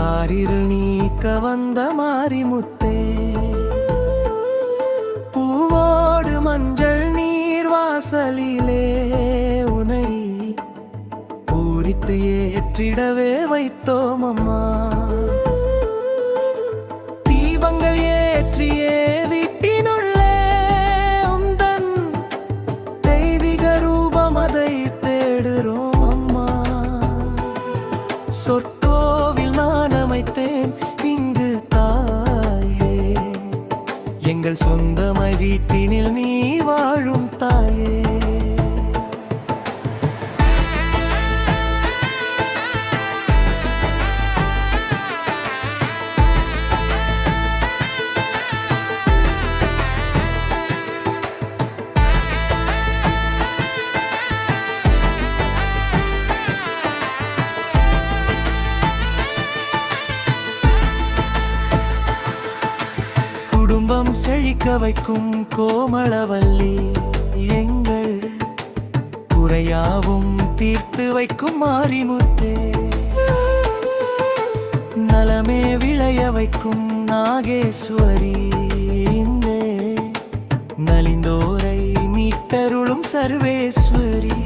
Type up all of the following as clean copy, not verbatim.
காரிருள் நீக்க வந்த மாரிமுத்தே, பூவோடு மஞ்சள் நீர் வாசலிலே உனை பூரித்து ஏற்றிடவே வைத்தோம் அம்மா. தீபங்கள் ஏற்றியே வீட்டினுள்ளே உந்தன் தெய்வீக ரூபம் அதை தேடுறோம் அம்மா. சொற்கோவில் நான் அமைத்தேன் இங்கு தாயே, எங்கள் சொந்தமாய் வீட்டினில் நீ வாழும் தாயே. குடும்பம் செழிக்க வைக்கும் கோமளவல்லி, எங்கள் குறையாவும் தீர்த்து வைக்கும் மாரிமுத்தே, நலமே விளைய வைக்கும் நாகேஸ்வரி, நலிந்தோரை மீட்டருளும் சர்வேஸ்வரி,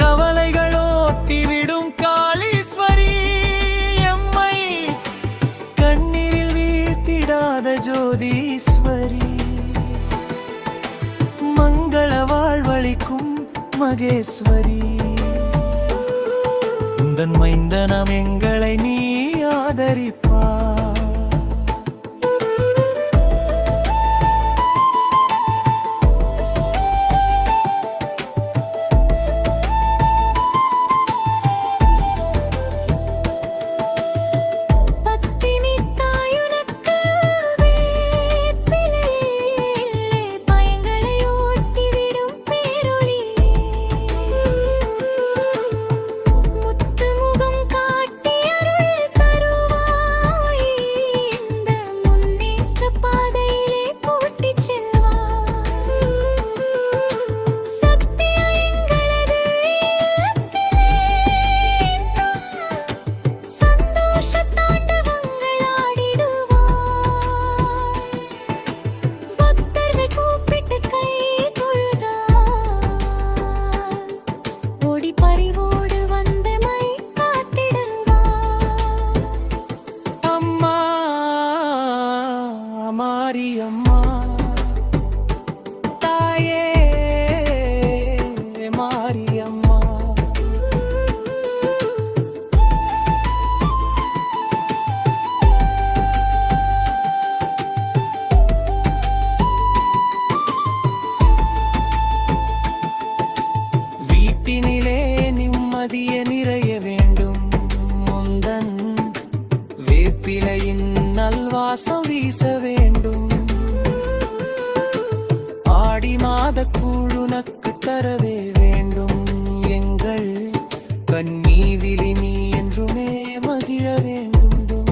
கவலைகள் ஓட்டிவிடும் காளீஸ்வரி, எம்மை கண்ணீரில் வீழ்த்திடாத ஜோதீஸ்வரி, மங்கள வாழ்வளிக்கும் மகேஸ்வரி, உந்தன் மைந்தனம் எங்களை நீ ஆதரிப்பா. மாரியம்மா தாயே மாரியம்மா, வீட்டினிலே நிம்மதிய நிறைய வேண்டும், முந்தன் வேப்பிலையின் நல்வாசம் வீச வேண்டும், ஆடி மாத கூழுனக்கு தரவே வேண்டும், எங்கள் கண்ணீரிலே நீ என்றுமே மகிழ வேண்டும்,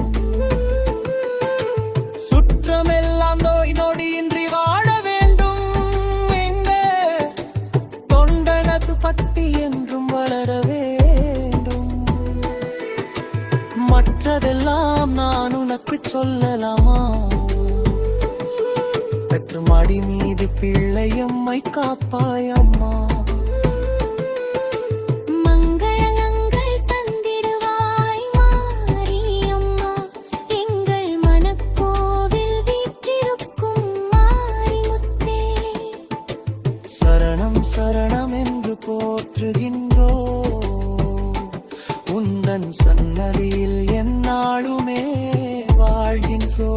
சுற்றமெல்லாம் நோய் நொடியின்றி வாழ வேண்டும், எங்க தொண்டனது பக்தி என்றும் வளர வேண்டும், மற்றதெல்லாம் நான் உனக்கு சொல்லலாமா, பெற்று மடி மீது பிள்ளையம்மை காப்பாயம்மா. மங்களங்கள் தந்திடுவாய் மாரியம்மா, எங்கள் மனக்கோவில் வீற்றிருக்கும் மாரிமுத்தே, சரணம் சரணம் என்று போற்றுகின்றோ, உந்தன் சன்னதியில் எந்நாளுமே வாழ்கின்றோ.